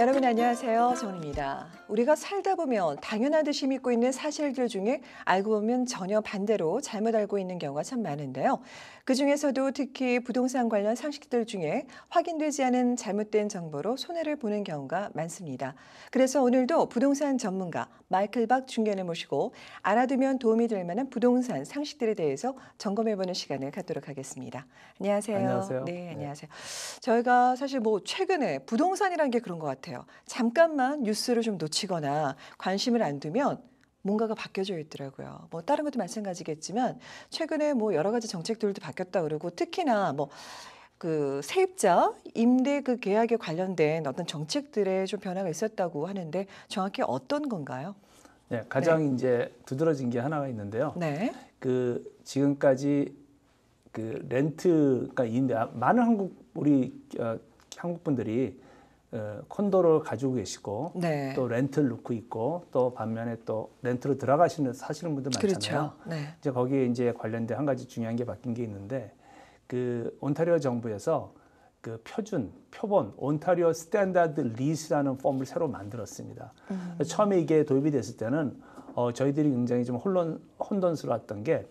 여러분 안녕하세요. 정은입니다. 우리가 살다 보면 당연하듯이 믿고 있는 사실들 중에 알고 보면 전혀 반대로 잘못 알고 있는 경우가 참 많은데요. 그중에서도 특히 부동산 관련 상식들 중에 확인되지 않은 잘못된 정보로 손해를 보는 경우가 많습니다. 그래서 오늘도 부동산 전문가 마이클 박 중견을 모시고 알아두면 도움이 될 만한 부동산 상식들에 대해서 점검해보는 시간을 갖도록 하겠습니다. 안녕하세요. 안녕하세요. 네, 안녕하세요. 저희가 사실 최근에 부동산이라는 게 그런 것 같아요. 잠깐만 뉴스를 좀 놓치거나 관심을 안 두면 뭔가가 바뀌어져 있더라고요. 다른 것도 마찬가지겠지만 최근에 여러 가지 정책들도 바뀌었다 그러고 특히나 그 세입자 임대 그 계약에 관련된 어떤 정책들의 좀 변화가 있었다고 하는데 정확히 어떤 건가요? 네, 가장 이제 두드러진 게 하나가 있는데요. 네. 지금까지 렌트가 있는데 많은 한국 분들이 콘도를 가지고 계시고 네. 또 렌트를 넣고 있고 또 반면에 또 렌트로 사시는 분들 많잖아요. 그렇죠. 네. 이제 거기에 이제 관련된 한 가지 중요한 게 바뀐 게 있는데 온타리오 정부에서 표본 온타리오 스탠다드 리스라는 폼을 새로 만들었습니다. 처음에 이게 도입이 됐을 때는 저희들이 굉장히 좀 혼돈스러웠던 게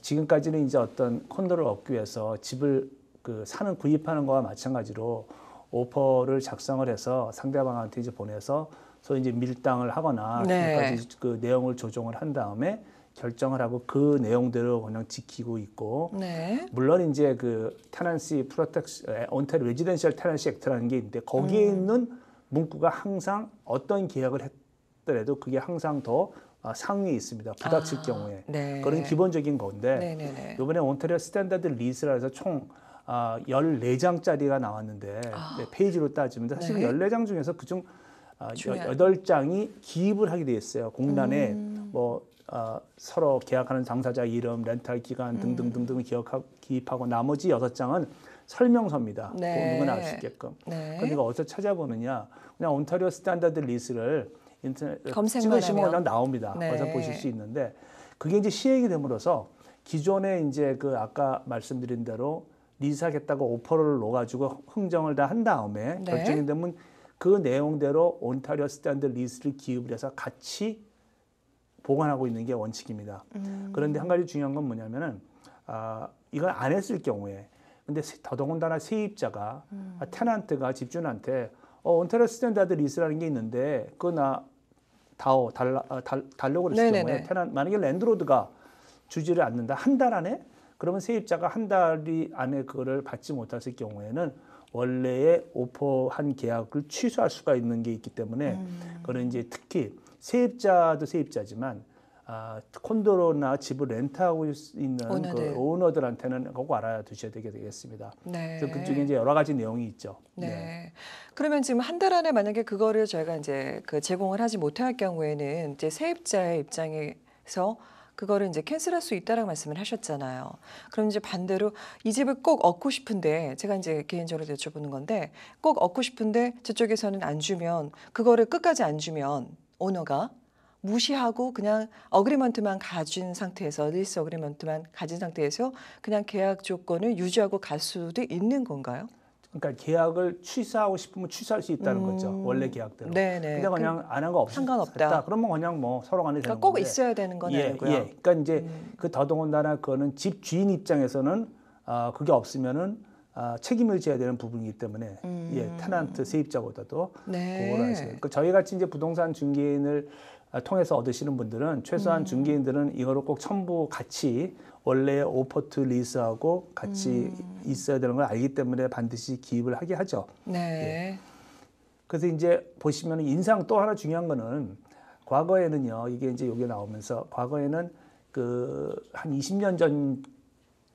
지금까지는 이제 어떤 콘도를 얻기 위해서 집을 구입하는 거와 마찬가지로 오퍼를 작성을 해서 상대방한테 이제 보내서 소위 이제 밀당을 하거나 네. 그 내용을 조정을 한 다음에 결정을 하고 그 내용대로 그냥 지키고 있고 네. 물론 이제 테넌시 프로텍션 온타리오 레지던셜 테넌시 액트라는 게 있는데 거기에 있는 문구가 항상 어떤 계약을 했더라도 그게 항상 더 상위에 있습니다. 부닥칠 경우에. 네. 그런 기본적인 건데 네네네. 이번에 온타리오 스탠다드 리스라 해서 총 14장짜리가 나왔는데 페이지로 따지면 사실 네. 14장 중에서 그중 8장이 기입을 하게 돼 있어요. 공란에 서로 계약하는 당사자 이름, 렌탈 기간 등등등등을 기입하고 나머지 6장은 설명서입니다. 네. 누구나 알 수 있게끔. 네. 그러니까 어디서 찾아보느냐. 그냥 온타리오 스탠다드 리스를 인터넷 검색만 찍으시면 하면 그냥 나옵니다. 네. 어디서 보실 수 있는데 그게 이제 시행이 됨으로써 기존에 이제 아까 말씀드린 대로 리스하겠다고 오퍼를 넣어가지고 흥정을 다 한 다음에 네. 결정이 되면 그 내용대로 온타리오 스탠드 리스를 기입을 해서 같이 보관하고 있는 게 원칙입니다. 그런데 한 가지 중요한 건 뭐냐면은 이걸 안 했을 경우에 근데 더더군다나 세입자가 테넌트가 집주인한테 온타리오 스탠다드 리스라는 게 있는데 그거 나 달라고 그랬을 네네네. 경우에 만약에 랜드로드가 주지를 않는다 한 달 안에 그러면 세입자가 한 달 안에 그거를 받지 못했을 경우에는 원래의 오퍼한 계약을 취소할 수가 있는 게 있기 때문에 그런 이제 특히 세입자도 세입자지만 콘도나 집을 렌트하고 있는 오너들한테는 꼭 알아두셔야 되겠습니다. 네. 그래서 그중에 이제 여러 가지 내용이 있죠. 네. 네. 그러면 지금 한 달 안에 만약에 그거를 저희가 이제 제공을 하지 못할 경우에는 이제 세입자의 입장에서 그거를 이제 캔슬할 수 있다라고 말씀을 하셨잖아요. 그럼 이제 반대로 이 집을 꼭 얻고 싶은데 제가 이제 개인적으로 여쭤보는 건데 꼭 얻고 싶은데 저쪽에서는 안 주면 그거를 끝까지 안 주면 오너가 무시하고 그냥 어그리먼트만 가진 상태에서 리스 어그리먼트만 가진 상태에서 그냥 계약 조건을 유지하고 갈 수도 있는 건가요? 그러니까 계약을 취소하고 싶으면 취소할 수 있다는 거죠. 원래 계약대로. 네네. 근데 그냥 안 한 거 없이 상관없다. 했다. 그러면 그냥 서로 간에 되는 그러니까 꼭 건데. 있어야 되는 건 아니고요. 그러니까 이제 더더군다나 그거는 집 주인 입장에서는 그게 없으면은 책임을 져야 되는 부분이기 때문에 테넌트 세입자보다도 네. 그걸 하세요. 그러니까 저희 같이 이제 부동산 중개인을 통해서 얻으시는 분들은 최소한 중개인들은 이거를 꼭 첨부 같이 원래 오퍼 투 리스하고 같이 있어야 되는 걸 알기 때문에 반드시 기입을 하게 하죠. 네. 예. 그래서 이제 보시면 인상 또 하나 중요한 거는 과거에는요. 이게 이제 여기 나오면서 과거에는 한 20년 전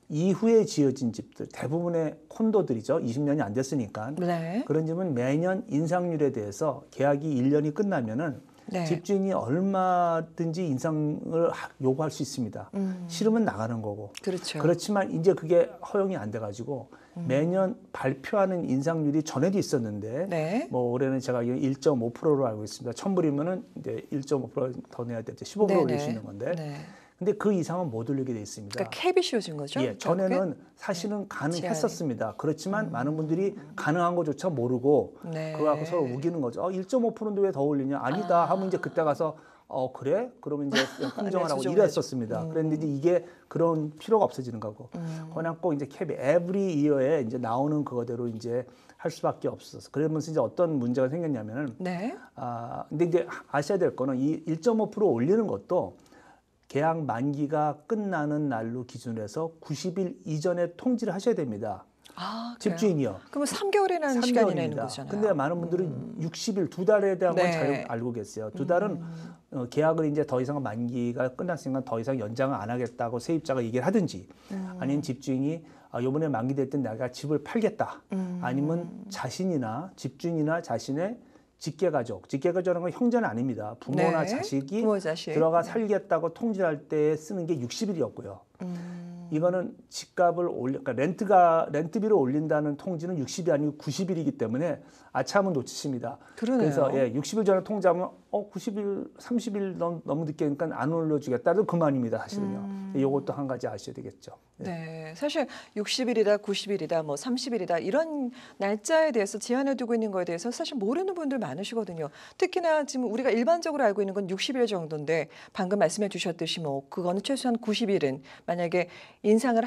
이후에 지어진 집들 대부분의 콘도들이죠. 20년이 안 됐으니까. 네. 그런 집은 매년 인상률에 대해서 계약이 1년이 끝나면은 네. 집주인이 얼마든지 인상을 요구할 수 있습니다. 싫으면 나가는 거고. 그렇죠. 그렇지만 이제 그게 허용이 안 돼가지고 매년 발표하는 인상률이 전에도 있었는데 네. 올해는 제가 1.5%로 알고 있습니다. 1,000불이면은 이제 1.5% 더 내야 될 때 15% 올릴 수 있는 건데. 네. 근데 그 이상은 못 올리게 돼 있습니다. 그러니까 캡이 씌워진 거죠? 예, 전에는 사실은 가능했었습니다. 그렇지만 많은 분들이 가능한 것조차 모르고 네. 그거 갖고 서로 우기는 거죠. 1.5%인데 왜 더 올리냐? 아니다 하면 이제 그때 가서 그래? 그러면 이제 흥정을 하고 수정을 이랬었습니다. 그런데 이제 이게 그런 필요가 없어지는 거고. 그냥 꼭 이제 캡이 every year에 이제 나오는 그거대로 이제 할 수밖에 없었어. 그러면서 이제 어떤 문제가 생겼냐면은 네. 근데 이제 아셔야 될 거는 이 1.5% 올리는 것도 계약 만기가 끝나는 날로 기준으로 해서 90일 이전에 통지를 하셔야 됩니다. 그래요? 집주인이요. 그러면 3개월이라는 시간이 내는 3개월입니다. 거잖아요. 근데 많은 분들은 60일, 2달에 대한 건 네. 잘 알고 계세요. 2달은 계약을 이제 더 이상 만기가 끝났으니까 더 이상 연장을 안 하겠다고 세입자가 얘기를 하든지 아니면 집주인이 이번에 만기될 때 내가 집을 팔겠다. 아니면 자신이나 집주인이나 자신의 직계가족이라는 건 형제는 아닙니다. 부모나 네. 자식이 부모, 자식. 들어가 살겠다고 통지할 때 쓰는 게 60일이었고요. 이거는 집값을 그러니까 렌트비를 올린다는 통지는 60일이 아니고 90일이기 때문에 아차하면 놓치십니다. 그러네요. 그래서 60일 전에 통지하면 90일, 30일 너무 늦게 하니까 안 올려주겠다는 그 말입니다. 사실은요. 이것도 한 가지 아셔야 되겠죠. 네, 사실 60일이다, 90일이다, 뭐 30일이다 이런 날짜에 대해서 제한해 두고 있는 거에 대해서 사실 모르는 분들 많으시거든요. 특히나 지금 우리가 일반적으로 알고 있는 건 60일 정도인데 방금 말씀해 주셨듯이 뭐 그거는 최소한 90일은 만약에 인상을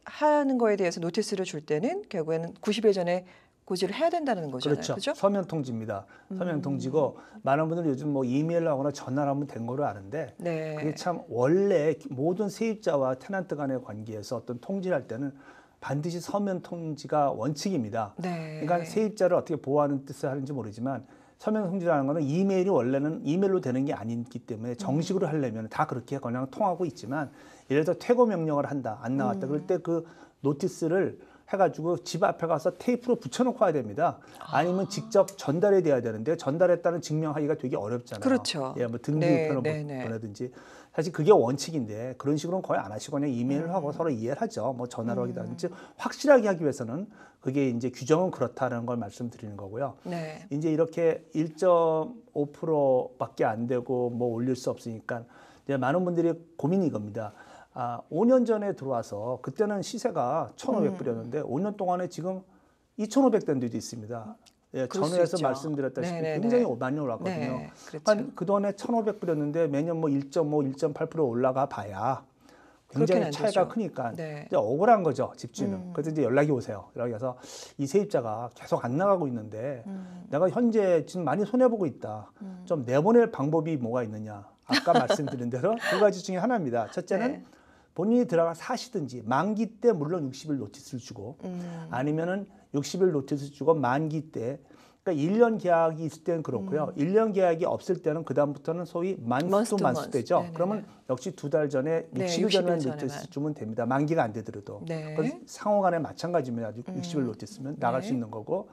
하는 거에 대해서 노티스를 줄 때는 결국에는 90일 전에 고지를 해야 된다는 거잖아요. 그렇죠. 그렇죠? 서면 통지입니다. 서면 통지고 많은 분들이 요즘 뭐 이메일로 하거나 전화로 하면 된 거로 아는데 네. 그게 참 원래 모든 세입자와 테넌트 간의 관계에서 어떤 통지를 할 때는 반드시 서면 통지가 원칙입니다. 네. 그러니까 세입자를 어떻게 보호하는 뜻을 하는지 모르지만 서면 통지라는 거는 이메일이 원래는 이메일로 되는 게 아니기 때문에 정식으로 하려면 다 그렇게 그냥 통하고 있지만 예를 들어 퇴거 명령을 한다. 안 나왔다. 그럴 때 그 노티스를 해가지고 집 앞에 가서 테이프로 붙여놓고 와야 됩니다. 아니면 직접 전달이 돼야 되는데 전달했다는 증명하기가 되게 어렵잖아요. 그렇죠. 예, 뭐 등기 네, 우편을 네, 네. 보내든지 사실 그게 원칙인데 그런 식으로는 거의 안 하시고 그냥 이메일을 하고 서로 이해를 하죠. 뭐 전화로 하기도 하든지 확실하게 하기 위해서는 그게 이제 규정은 그렇다는 걸 말씀드리는 거고요. 네. 이제 이렇게 1.5%밖에 안 되고 뭐 올릴 수 없으니까 이제 많은 분들이 고민이 이겁니다. 5년 전에 들어와서 그때는 시세가 1,500불이었는데 5년 동안에 지금 2,500 된 데도 있습니다. 예, 그럴 수 전후에서 있죠. 말씀드렸다시피 네네네. 굉장히 많이 올랐거든요. 네, 그렇죠. 한 그동안에 1,500불이었는데 매년 뭐 1.5, 1.8% 올라가 봐야 그렇게는 굉장히 안 차이가 되죠. 크니까 네. 이제 억울한 거죠, 집주인은. 그래서 이제 연락이 오세요. 연락이 와서 이 세입자가 계속 안 나가고 있는데 내가 현재 지금 많이 손해보고 있다. 좀 내보낼 방법이 뭐가 있느냐. 아까 말씀드린 대로 두 가지 중에 하나입니다. 첫째는 네. 본인이 들어가 사시든지 만기 때 물론 60일 노티스를 주고 아니면은 60일 노티스 주고 만기 때 그러니까 1년 계약이 있을 때는 그렇고요. 1년 계약이 없을 때는 그다음부터는 소위 만스 투 만스 되죠. 네네네. 그러면 역시 2달 전에 네, 60일 전에 60일 전에만. 노티스 주면 됩니다. 만기가 안 되더라도. 네. 그래서 상호간에 마찬가지입니다. 60일 노티스면 나갈 네. 수 있는 거고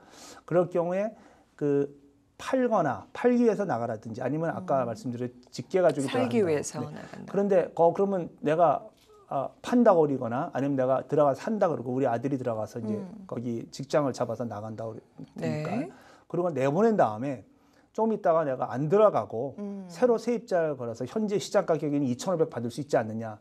그럴 경우에 그 팔기 위해서 나가라든지 아니면 아까 말씀드린 직계가족이 살기 들어간다. 위해서 네. 나간다. 그런데 그러면 내가 판다고 그러거나 아니면 내가 들어가서 산다 그러고 우리 아들이 들어가서 이제 거기 직장을 잡아서 나간다고 그러니까 네. 그리고 내보낸 다음에 좀 있다가 내가 안 들어가고 새로 세입자를 걸어서 현재 시장 가격에는 2,500 받을 수 있지 않느냐.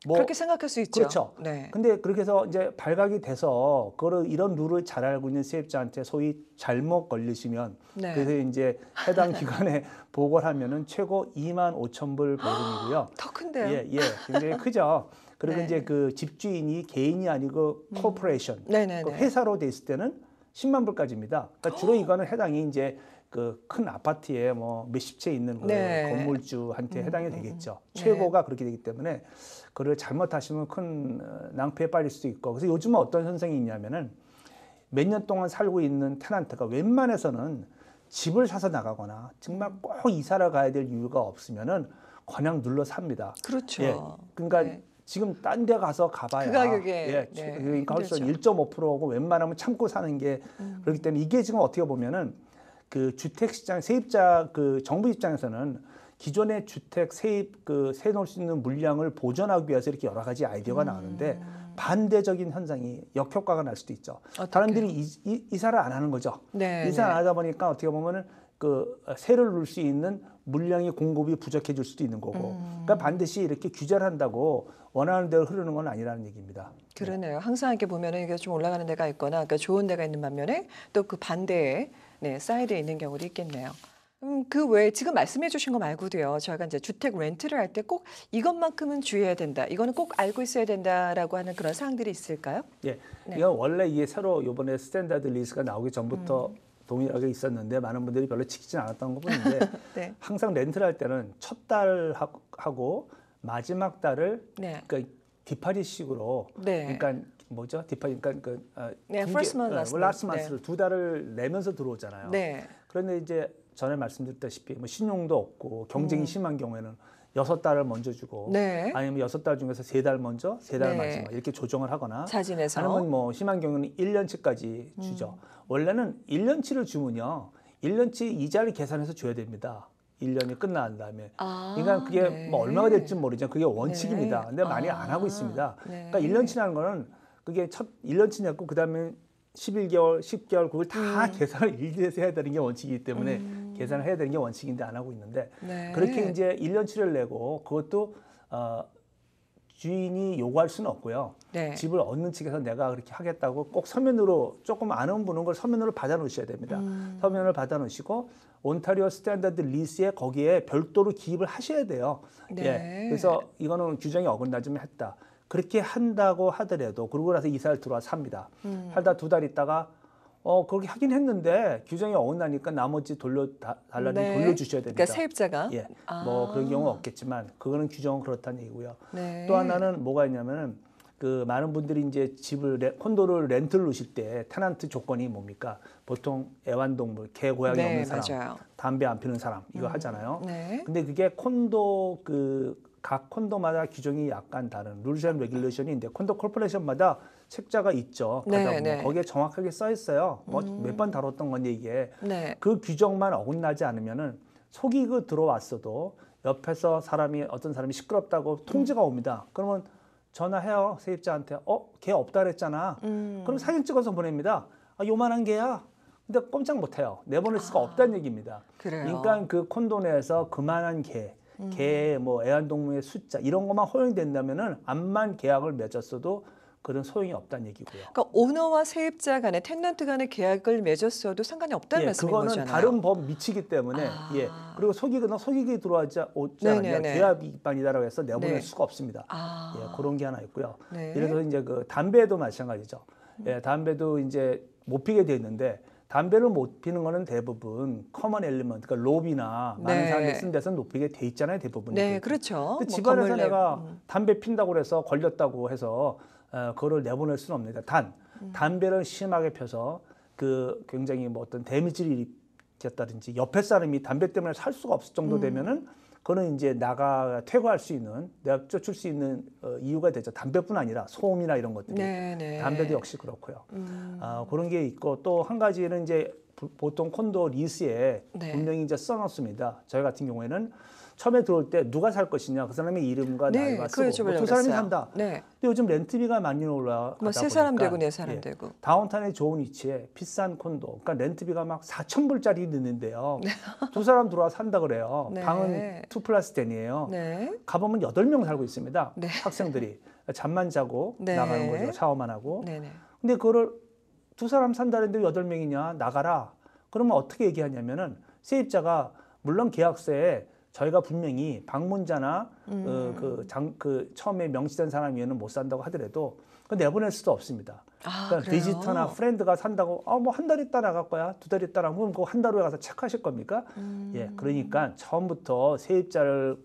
뭐 그렇게 생각할 수 있죠. 그렇죠. 네. 근데 그렇게 해서 이제 발각이 돼서 그걸 이런 룰을 잘 알고 있는 세입자한테 소위 잘못 걸리시면 네. 그래서 이제 해당 기관에 보고를 하면은 최고 25,000불 벌금이고요. 더 큰데요. 예, 굉장히 크죠. 그리고 네. 이제 그 집주인이 개인이 아니고 코퍼레이션, 네네네. 그 회사로 돼 있을 때는 10만 불까지입니다. 그러니까 주로 이거는 해당이 이제 그 큰 아파트에 뭐 몇십 채 있는 그 네. 건물주한테 해당이 되겠죠. 네. 최고가 그렇게 되기 때문에 그걸 잘못하시면 큰 낭패에 빠질 수도 있고. 그래서 요즘은 어떤 현상이 있냐면은 몇 년 동안 살고 있는 테넌트가 웬만해서는 집을 사서 나가거나 정말 꼭 이사를 가야 될 이유가 없으면은 그냥 눌러 삽니다. 그렇죠. 예, 그러니까 네. 지금 딴 데 가서 가봐야 그 가격에, 예, 네, 그러니까 훨씬 힘들죠. 1.5%고 웬만하면 참고 사는 게 그렇기 때문에 이게 지금 어떻게 보면은 그 주택 시장 세입자 그 정부 입장에서는 기존의 주택 세입 그 세놓을 수 있는 물량을 보존하기 위해서 이렇게 여러 가지 아이디어가 나오는데 반대적인 현상이 역효과가 날 수도 있죠. 어떡해요? 사람들이 이사를 안 하는 거죠. 네, 이사 안 네. 하다 보니까 어떻게 보면은 그 세를 넣을 수 있는 물량이 공급이 부족해질 수도 있는 거고. 그러니까 반드시 이렇게 규제를 한다고 원하는 대로 흐르는 건 아니라는 얘기입니다. 그러네요. 항상 이렇게 보면은 이게 좀 올라가는 데가 있거나 그러니까 좋은 데가 있는 반면에 또 그 반대에 네, 사이드에 있는 경우도 있겠네요. 그 외에 지금 말씀해 주신 거 말고도요. 저희가 이제 주택 렌트를 할 때 꼭 이것만큼은 주의해야 된다. 이거는 꼭 알고 있어야 된다라고 하는 그런 사항들이 있을까요? 예, 네. 이건 원래 이게 새로 이번에 스탠다드 리스가 나오기 전부터 동일하게 있었는데 많은 분들이 별로 지키진 않았던 것 뿐인데 네. 항상 렌트를 할 때는 첫 달하고 마지막 달을 네. 그러니까 디파짓식으로 네. 그러니까 뭐죠? 디파짓 그러니까 네, first month, last last month. month를 두 달을 내면서 들어오잖아요. 네. 그런데 이제 전에 말씀드렸다시피 뭐 신용도 없고 경쟁이 심한 경우에는 6달을 먼저 주고 네. 아니면 6달 중에서 3달 먼저, 3달 네. 마지막 이렇게 조정을 하거나 사진에서. 아니면 뭐 심한 경우는 1년치까지 주죠. 원래는 1년치를 주면요. 1년치 이자를 계산해서 줘야 됩니다. 1년이 끝난 다음에. 아, 그러니까 그게 네. 뭐 얼마가 될지 모르지만 그게 원칙입니다. 네. 근데 많이 안 하고 아, 있습니다. 네. 그러니까 1년치라는 거는 그게 첫 1년치 냈고 그다음에 11개월, 10개월 그걸 다 계산을 일일해서 해야 되는 게 원칙이기 때문에 계산을 해야 되는 게 원칙인데 안 하고 있는데 네. 그렇게 이제 1년치를 내고 그것도 주인이 요구할 수는 없고요. 네. 집을 얻는 측에서 내가 그렇게 하겠다고 꼭 서면으로 조금 아는 분은 걸 서면으로 받아 놓으셔야 됩니다. 서면을 받아 놓으시고 온타리오 스탠다드 리스에 거기에 별도로 기입을 하셔야 돼요. 네. 예. 그래서 이거는 규정이 어긋나지만 했다. 그렇게 한다고 하더라도 그러고 나서 이사를 들어와 삽니다. 살다 2달 있다가 그렇게 하긴 했는데 규정이 어긋나니까 나머지 달라면 네. 돌려주셔야 됩니다. 그러니까 세입자가. 예, 아. 뭐 그런 경우 없겠지만 그거는 규정은 그렇다는 얘기고요. 네. 또 하나는 뭐가 있냐면은 그 많은 분들이 이제 콘도를 렌트를 놓으실 때 테넌트 조건이 뭡니까? 보통 애완동물, 개, 고양이 네, 없는 사람, 맞아요. 담배 안 피는 사람 이거 하잖아요. 네. 근데 그게 콘도 각 콘도마다 규정이 약간 다른 룰스 앤 레귤레이션이 있는데 콘도 코퍼레이션마다 책자가 있죠. 네, 가다 보면 네. 거기에 정확하게 써 있어요. 뭐 몇 번 다뤘던 건데 이게 네. 그 규정만 어긋나지 않으면은 속이고 들어왔어도 옆에서 어떤 사람이 시끄럽다고 통지가 옵니다. 그러면 전화해요 세입자한테. 걔 없다 그랬잖아. 그럼 사진 찍어서 보냅니다. 요만한 개야. 근데 꼼짝 못해요. 내보낼 수가 없다는 얘기입니다. 그래요. 그러니까 그 콘도 내에서 그만한 개, 뭐 애완동물의 숫자 이런 것만 허용된다면은 암만 계약을 맺었어도 그런 소용이 없다는 얘기고요. 그러니까 오너와 세입자 간에 텐넌트 간의 계약을 맺었어도 상관이 없다는 말씀인 그거는 거잖아요. 다른 법 미치기 때문에 예. 그리고 속이기 들어왔지 않으면 네네네. 계약 위반이다라고 해서 내보낼 네. 수가 없습니다. 아. 예, 그런 게 하나 있고요. 네. 그래서 이제 그 담배도 마찬가지죠. 예, 담배도 이제 못 피게 돼 있는데 담배를 못 피는 거는 대부분 커먼 엘리먼트, 그러니까 로비나 많은 네. 사람들이 쓴 데서 못 피게 돼 있잖아요, 대부분. 네, 그렇죠. 근데 뭐 집안에서 건물 내가 담배 핀다고 해서 걸렸다고 해서 그거를 내보낼 수는 없습니다. 담배를 심하게 펴서 그 굉장히 뭐 어떤 데미지를 일으켰다든지 옆에 사람이 담배 때문에 살 수가 없을 정도 되면은 그거는 이제 퇴거할 수 있는, 내가 쫓을 수 있는 이유가 되죠. 담배뿐 아니라 소음이나 이런 것들이. 네, 네. 담배도 역시 그렇고요. 그런 게 있고 또 한 가지는 이제 보통 콘도 리스에 네. 분명히 이제 써놓습니다. 저희 같은 경우에는 처음에 들어올 때 누가 살 것이냐 그 사람의 이름과 네, 나이가 그걸 쓰고 두 여쭤보려고 사람이 그랬어요. 산다. 네. 근데 요즘 렌트비가 많이 올라가다 뭐 보니까 세 사람 되고 네 사람 예, 되고. 다운타운에 좋은 위치에 비싼 콘도, 그러니까 렌트비가 막 4,000불짜리 있는데요. 두 사람 들어와 산다 그래요. 네. 방은 2+10이에요. 네. 가보면 8명 살고 있습니다. 네. 학생들이 잠만 자고 네. 나가는 거죠. 샤워만 하고. 네, 네. 근데 그거를 두 사람 산다는데 8명이냐 나가라. 그러면 어떻게 얘기하냐면은 세입자가 물론 계약서에 저희가 분명히 방문자나 처음에 명시된 사람 위에는 못 산다고 하더라도 그 내보낼 수도 없습니다. 그러니까 그래요? 비지터나 프렌드가 산다고 뭐 한 달 있다 나갈 거야, 2달 있다 나가면 그럼 그거 한 달 후에 가서 체크하실 겁니까? 예, 그러니까 처음부터 세입자를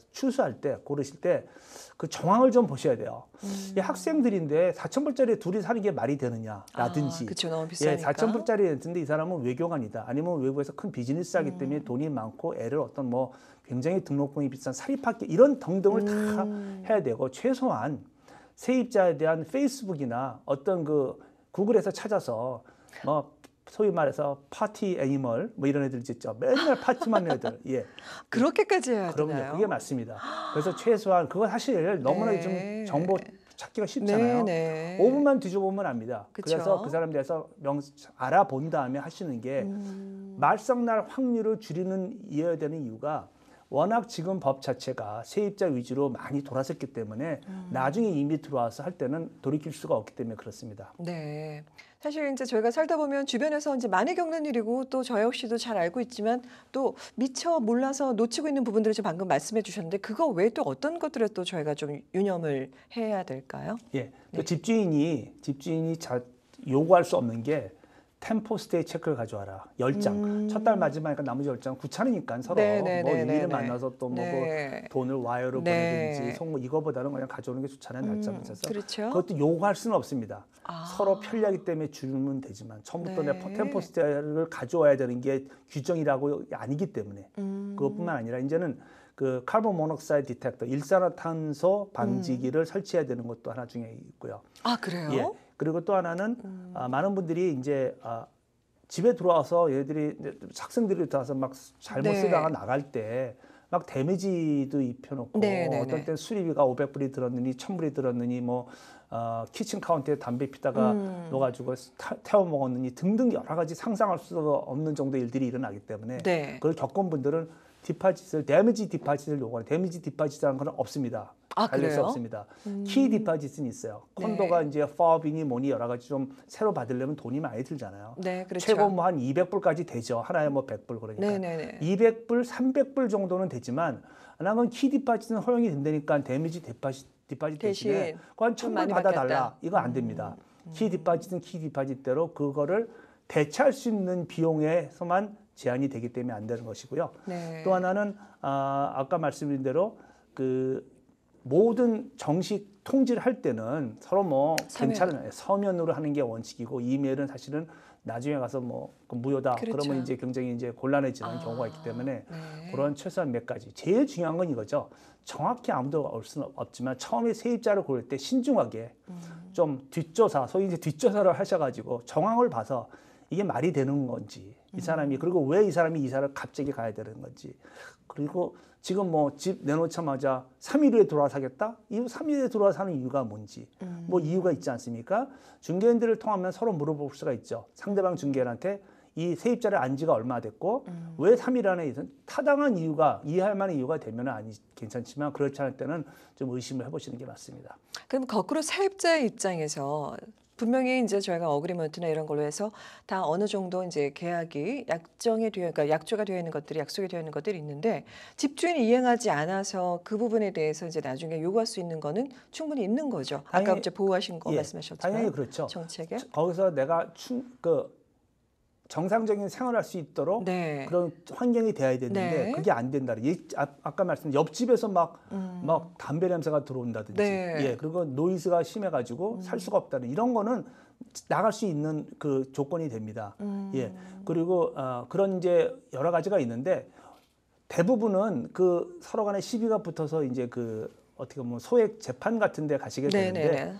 추수할 때 고르실 때 그 정황을 좀 보셔야 돼요. 이 학생들인데 4,000불짜리 둘이 사는 게 말이 되느냐라든지. 그렇죠. 너무 비싸니까. 4,000불짜리 렌트인데 이 사람은 외교관이다. 아니면 외부에서 큰 비즈니스 하기 때문에 돈이 많고 애를 어떤 뭐 굉장히 등록금이 비싼 사립학교 이런 등등을 다 해야 되고 최소한 세입자에 대한 페이스북이나 어떤 그 구글에서 찾아서 뭐 소위 말해서 파티 애니멀 뭐 이런 애들 있죠. 맨날 파티만 하는 애들. 예. 그렇게까지 해야 그럼요. 되나요? 그게 맞습니다. 그래서 최소한 그거 사실 너무나 네. 좀 정보 찾기가 쉽잖아요. 네. 5분만 뒤져보면 압니다. 그쵸. 그래서 그 사람에 대해서 알아본 다음에 하시는 게 말썽날 확률을 줄이는 되는 이유가 워낙 지금 법 자체가 세입자 위주로 많이 돌아섰기 때문에 나중에 이미 들어와서 할 때는 돌이킬 수가 없기 때문에 그렇습니다. 네. 사실 이제 저희가 살다 보면 주변에서 이제 많이 겪는 일이고 또 저 역시도 잘 알고 있지만 또 미처 몰라서 놓치고 있는 부분들을 지금 방금 말씀해 주셨는데 그거 외에 또 어떤 것들을 또 저희가 좀 유념을 해야 될까요? 예, 그 네. 집주인이 요구할 수 없는 게 템포스테이 체크를 가져와라. 10장. 첫 달 마지막이니까 나머지 10장 귀찮으니까 서로 네, 뭐 네, 네, 일을 네. 만나서 또 뭐 네. 돈을 와이어로 네. 보내든지 이거보다는 그냥 가져오는 게 좋잖아요. 날짜 맞춰서. 그렇죠. 그것도 요구할 수는 없습니다. 아. 서로 편리하기 때문에 줄이면 되지만 처음부터 네. 내 템포스테이를 가져와야 되는 게 규정이라고 아니기 때문에 그것뿐만 아니라 이제는 그 카본 모노크사이드 디텍터 일산화탄소 방지기를 설치해야 되는 것도 하나 중에 있고요. 아, 그래요? 예. 그리고 또 하나는 많은 분들이 이제 집에 들어와서 얘들이 학생들이 들어와서 막 잘못 네. 쓰다가 나갈 때 막 데미지도 입혀놓고 네, 네, 어떤 네. 때는 수리비가 500불이 들었느니 1000불이 들었느니 뭐 키친 카운터에 담배 피다가 넣어가지고 태워 먹었느니 등등 여러 가지 상상할 수 없는 정도의 일들이 일어나기 때문에 네. 그걸 겪은 분들은 데미지 디파짓을 요구하는 데미지 디파짓이라는 건 없습니다. 아, 달릴 수 그래요? 없습니다. 키 디파짓은 있어요. 콘도가 네. 이제 파업이니 뭐니 여러 가지 좀 새로 받으려면 돈이 많이 들잖아요. 네, 그렇죠. 최고 뭐 한 200불까지 되죠. 하나에 뭐 100불 그러니까. 네네네. 200불, 300불 정도는 되지만 나는 키 디파짓은 허용이 된다니까 데미지 디파짓 대신에 대신 그건 좀 1000불 많이 받아달라. 받겠다. 이거 안 됩니다. 키 디파짓은 키 디파짓대로 그거를 대체할 수 있는 비용에서만 제한이 되기 때문에 안 되는 것이고요. 네. 또 하나는 아까 말씀드린 대로 그 모든 정식 통지를 할 때는 서로 뭐 서면. 괜찮은 서면으로 하는 게 원칙이고 이메일은 사실은 나중에 가서 뭐 무효다. 그렇죠. 그러면 이제 굉장히 이제 곤란해지는 경우가 있기 때문에 네. 그런 최소한 몇 가지. 제일 중요한 건 이거죠. 정확히 아무도 알 수는 없지만 처음에 세입자를 고를 때 신중하게 좀 뒷조사, 소위 이제 뒷조사를 하셔가지고 정황을 봐서 이게 말이 되는 건지 이 사람이 그리고 왜 이 사람이 이사를 갑자기 가야 되는 건지 그리고 지금 뭐 집 내놓자마자 3일 후에 돌아와서 사겠다? 이 3일 후에 돌아와서 사는 이유가 뭔지 뭐 이유가 있지 않습니까? 중개인들을 통하면 서로 물어볼 수가 있죠. 상대방 중개인한테 이 세입자를 안 지가 얼마 됐고 왜 3일 안에 타당한 이유가 이해할 만한 이유가 되면 괜찮지만 그렇지 않을 때는 좀 의심을 해보시는 게 맞습니다. 그럼 거꾸로 세입자의 입장에서 분명히 이제 저희가 어그리먼트나 이런 걸로 해서 다 어느 정도 이제 계약이 그러니까 약조가 되어 있는 것들이 약속이 되어 있는 것들이 있는데 집주인이 이행하지 않아서 그 부분에 대해서 이제 나중에 요구할 수 있는 거는 충분히 있는 거죠. 아까 당연히, 이제 보호하신 거 예, 말씀하셨지만 당연히 그렇죠. 정책에. 거기서 내가 정상적인 생활할 수 있도록 네. 그런 환경이 돼야 되는데 네. 그게 안 된다. 아까 말씀드린 옆집에서 막 담배 냄새가 들어온다든지, 네. 예, 그리고 노이즈가 심해가지고 살 수가 없다는 이런 거는 나갈 수 있는 그 조건이 됩니다. 예, 그리고 그런 이제 여러 가지가 있는데 대부분은 그 서로 간에 시비가 붙어서 이제 그 어떻게 보면 소액 재판 같은 데 가시게 되는데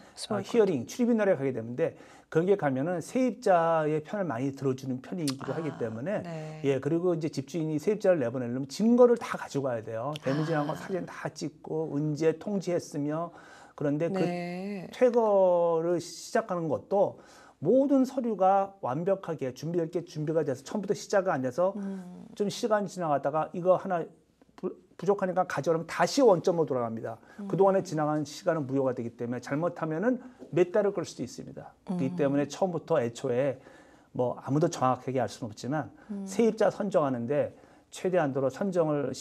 히어링, 출입인날에 가게 되는데 거기에 가면은 세입자의 편을 많이 들어주는 편이기도 하기 때문에 네. 예, 그리고 이제 집주인이 세입자를 내보내려면 증거를 다 가져가야 돼요. 데미지난 거 사진 다 찍고 언제 통지했으며 그런데 네. 그 퇴거를 시작하는 것도 모든 서류가 완벽하게 준비될 게 준비가 돼서 처음부터 시작이 안 돼서 좀 시간이 지나가다가 이거 하나 부족하니까 가져오면 다시 원점으로 돌아갑니다. 그동안에 지나간 시간은 무효가 되기 때문에 잘못하면은 몇 달을 끌 수도 있습니다. 그렇기 때문에 처음부터 애초에 뭐 아무도 정확하게 알 수는 없지만 세입자 선정하는데 최대한도로 선정을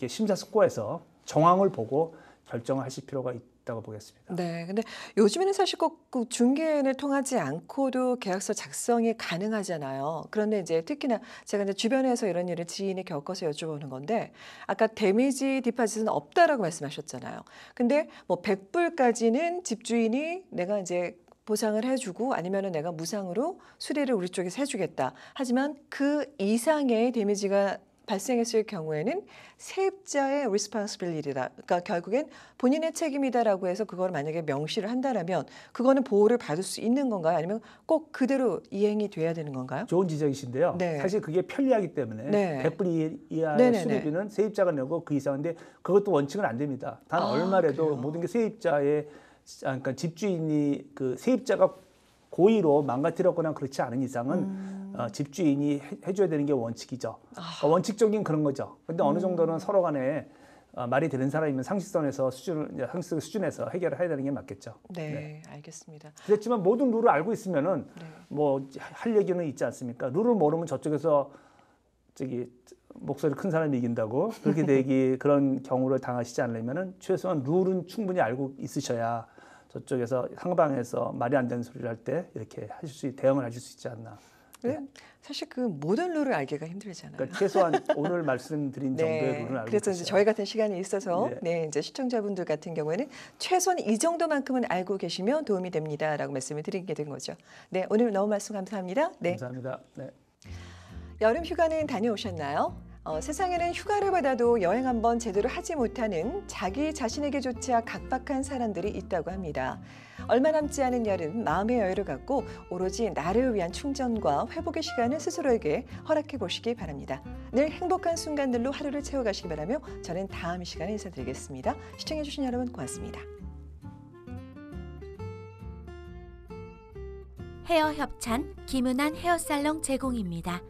심사숙고해서 정황을 보고 결정을 하실 필요가 있다고 보겠습니다. 네, 근데 요즘에는 사실 꼭 그 중개인을 통하지 않고도 계약서 작성이 가능하잖아요. 그런데 이제 특히나 제가 이제 주변에서 이런 일을 지인이 겪어서 여쭤보는 건데 아까 데미지 디파짓은 없다라고 말씀하셨잖아요. 근데 뭐 100불까지는 집주인이 내가 이제 보상을 해주고 아니면은 내가 무상으로 수리를 우리 쪽에서 해주겠다. 하지만 그 이상의 데미지가 발생했을 경우에는 세입자의 responsibility다. 그러니까 결국엔 본인의 책임이다라고 해서 그걸 만약에 명시를 한다라면 그거는 보호를 받을 수 있는 건가요? 아니면 꼭 그대로 이행이 돼야 되는 건가요? 좋은 지적이신데요. 네. 사실 그게 편리하기 때문에 네. 100불 이하의 네네네. 수리비는 세입자가 내고 그 이상인데 그것도 원칙은 안 됩니다. 단 아, 얼마라도 그래요? 모든 게 세입자의 그러니까 집주인이 그 세입자가 고의로 망가뜨렸거나 그렇지 않은 이상은 집주인이 해줘야 되는 게 원칙이죠. 그러니까 원칙적인 그런 거죠. 근데 어느 정도는 서로 간에 말이 되는 사람이면 상식선에서 상식 수준에서 해결을 해야 되는 게 맞겠죠. 네, 알겠습니다. 그렇지만 모든 룰을 알고 있으면은 네. 뭐 할 얘기는 있지 않습니까? 룰을 모르면 저쪽에서 목소리 큰 사람이 이긴다고 그렇게 되기 그런 경우를 당하시지 않으려면은 최소한 룰은 충분히 알고 있으셔야 저쪽에서 상방에서 말이 안 되는 소리를 할 때 이렇게 대응을 하실 수 있지 않나. 네. 사실 그 모든 룰을 알기가 힘들잖아요. 그러니까 최소한 오늘 말씀드린 정도의 룰은 알고 그래서 이제 계셔야. 저희 같은 시간이 있어서 네. 이제 시청자분들 같은 경우에는 최소한 이 정도만큼은 알고 계시면 도움이 됩니다라고 말씀을 드리게 된 거죠. 네, 오늘 너무 말씀 감사합니다. 네. 감사합니다. 네. 여름 휴가는 다녀오셨나요? 세상에는 휴가를 받아도 여행 한번 제대로 하지 못하는 자기 자신에게조차 각박한 사람들이 있다고 합니다. 얼마 남지 않은 여름 마음의 여유를 갖고 오로지 나를 위한 충전과 회복의 시간을 스스로에게 허락해 보시기 바랍니다. 늘 행복한 순간들로 하루를 채워가시기 바라며 저는 다음 시간에 인사드리겠습니다. 시청해 주신 여러분 고맙습니다. 헤어 협찬 김은한 헤어살롱 제공입니다.